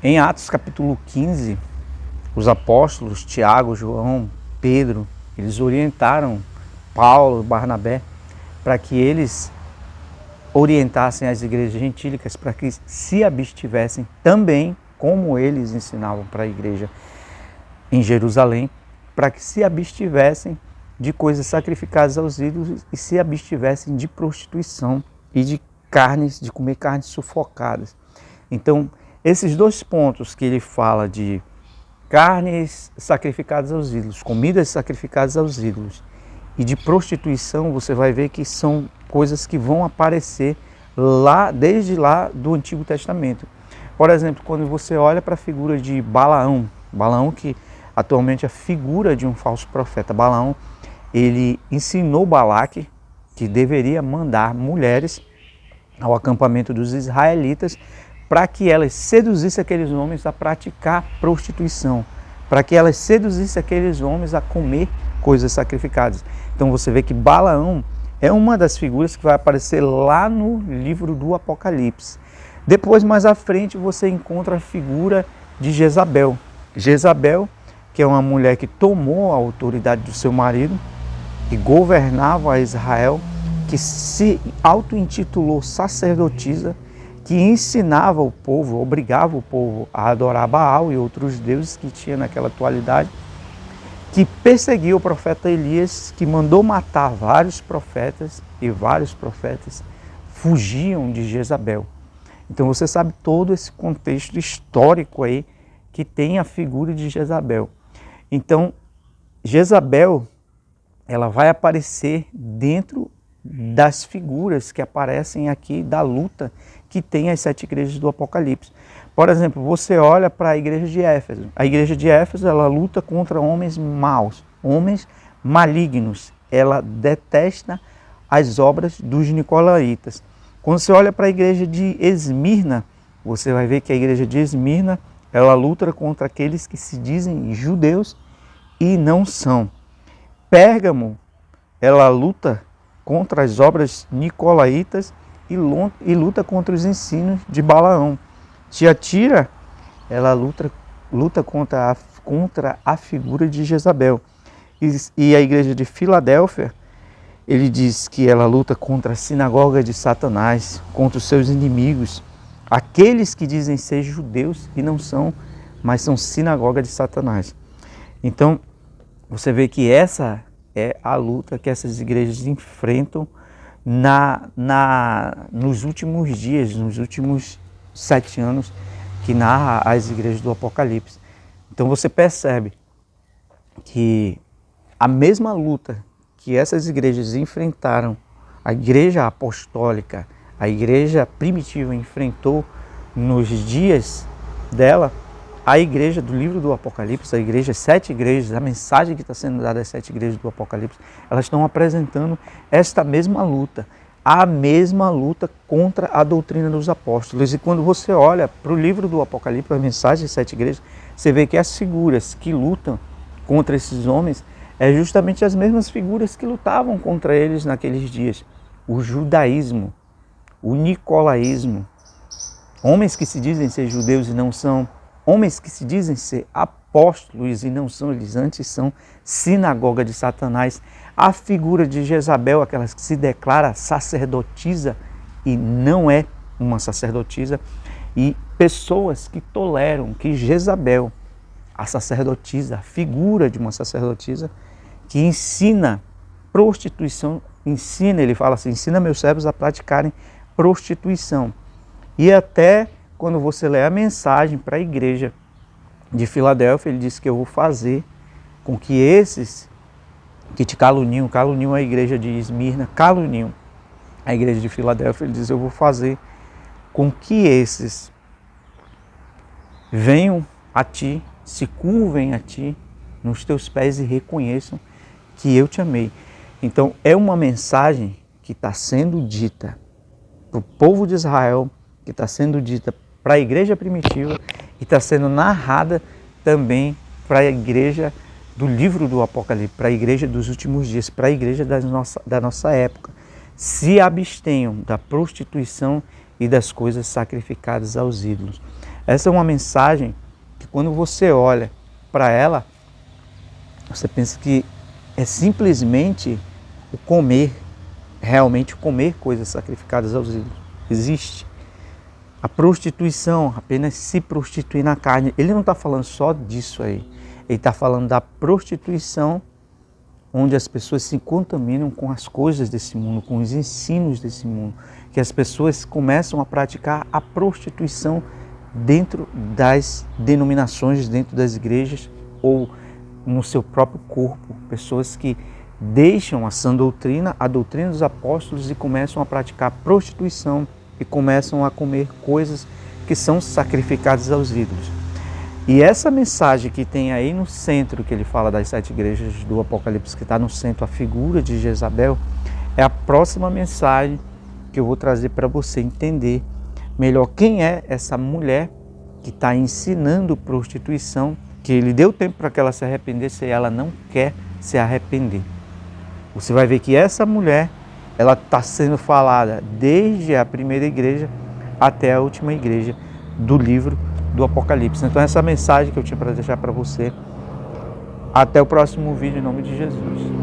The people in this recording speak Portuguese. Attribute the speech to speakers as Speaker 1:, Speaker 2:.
Speaker 1: Em Atos capítulo 15, os apóstolos Tiago, João, Pedro, eles orientaram Paulo, Barnabé, para que eles orientassem as igrejas gentílicas para que se abstivessem também, como eles ensinavam para a igreja em Jerusalém, para que se abstivessem de coisas sacrificadas aos ídolos e se abstivessem de prostituição e de comer carnes sufocadas. Então, esses dois pontos que ele fala de carnes sacrificadas aos ídolos, comidas sacrificadas aos ídolos e de prostituição, você vai ver que são coisas que vão aparecer desde lá do Antigo Testamento. Por exemplo, quando você olha para a figura de Balaão que atualmente é a figura de um falso profeta. Balaão, ele ensinou Balaque que deveria mandar mulheres ao acampamento dos israelitas para que elas seduzissem aqueles homens a praticar prostituição, para que elas seduzissem aqueles homens a comer coisas sacrificadas. Então você vê que Balaão é uma das figuras que vai aparecer lá no livro do Apocalipse. Depois, mais à frente, você encontra a figura de Jezabel. Jezabel, que é uma mulher que tomou a autoridade do seu marido, que governava Israel, que se auto-intitulou sacerdotisa, que ensinava o povo, obrigava o povo a adorar Baal e outros deuses que tinha naquela atualidade, que perseguiu o profeta Elias, que mandou matar vários profetas, e vários profetas fugiam de Jezabel. Então você sabe todo esse contexto histórico aí que tem a figura de Jezabel. Então, Jezabel, ela vai aparecer dentro das figuras que aparecem aqui da luta que tem as 7 igrejas do Apocalipse. Por exemplo, você olha para a igreja de Éfeso. A igreja de Éfeso, ela luta contra homens maus, homens malignos. Ela detesta as obras dos nicolaítas. Quando você olha para a igreja de Esmirna, você vai ver que a igreja de Esmirna, ela luta contra aqueles que se dizem judeus e não são. Pérgamo, ela luta contra as obras nicolaítas e luta contra os ensinos de Balaão. Tiatira, ela luta contra a figura de Jezabel. E a igreja de Filadélfia, ele diz que ela luta contra a sinagoga de Satanás, contra os seus inimigos, aqueles que dizem ser judeus e não são, mas são sinagoga de Satanás. Então, você vê que essa é a luta que essas igrejas enfrentam nos últimos dias, nos últimos 7 anos que narra as igrejas do Apocalipse. Então você percebe que a mesma luta que essas igrejas enfrentaram, a igreja apostólica, a igreja primitiva enfrentou nos dias dela, a igreja do livro do Apocalipse, a igreja, 7 igrejas, a mensagem que está sendo dada às 7 igrejas do Apocalipse, elas estão apresentando esta mesma luta, a mesma luta contra a doutrina dos apóstolos. E quando você olha para o livro do Apocalipse, a mensagem das 7 igrejas, você vê que as figuras que lutam contra esses homens é justamente as mesmas figuras que lutavam contra eles naqueles dias. O judaísmo, o nicolaísmo, homens que se dizem ser judeus e não são, homens que se dizem ser apóstolos e não são, eles antes são sinagoga de Satanás. A figura de Jezabel, aquelas que se declara sacerdotisa e não é uma sacerdotisa. E pessoas que toleram que Jezabel, a sacerdotisa, a figura de uma sacerdotisa, que ensina prostituição, ele fala assim, ensina meus servos a praticarem prostituição. E até quando você lê a mensagem para a igreja de Filadélfia, ele diz que eu vou fazer com que esses que te caluniam a igreja de Esmirna, caluniam a igreja de Filadélfia, ele diz, eu vou fazer com que esses venham a ti, se curvem a ti, nos teus pés e reconheçam que eu te amei. Então é uma mensagem que está sendo dita para o povo de Israel, que está sendo dita para a igreja primitiva e está sendo narrada também para a igreja do livro do Apocalipse, para a igreja dos últimos dias, para a igreja da nossa época. Se abstenham da prostituição e das coisas sacrificadas aos ídolos. Essa é uma mensagem que quando você olha para ela, você pensa que é simplesmente o comer, realmente comer coisas sacrificadas aos ídolos. Existe. A prostituição, apenas se prostituir na carne. Ele não está falando só disso aí. Ele está falando da prostituição, onde as pessoas se contaminam com as coisas desse mundo, com os ensinos desse mundo. Que as pessoas começam a praticar a prostituição dentro das denominações, dentro das igrejas ou no seu próprio corpo. Pessoas que deixam a sã doutrina, a doutrina dos apóstolos e começam a praticar prostituição e começam a comer coisas que são sacrificadas aos ídolos. E essa mensagem que tem aí no centro, que ele fala das 7 igrejas do Apocalipse, que está no centro, a figura de Jezabel, é a próxima mensagem que eu vou trazer para você entender melhor quem é essa mulher que está ensinando prostituição, que ele deu tempo para que ela se arrependesse e ela não quer se arrepender. Você vai ver que essa mulher, ela está sendo falada desde a primeira igreja até a última igreja do livro do Apocalipse. Então essa mensagem que eu tinha para deixar para você. Até o próximo vídeo, em nome de Jesus.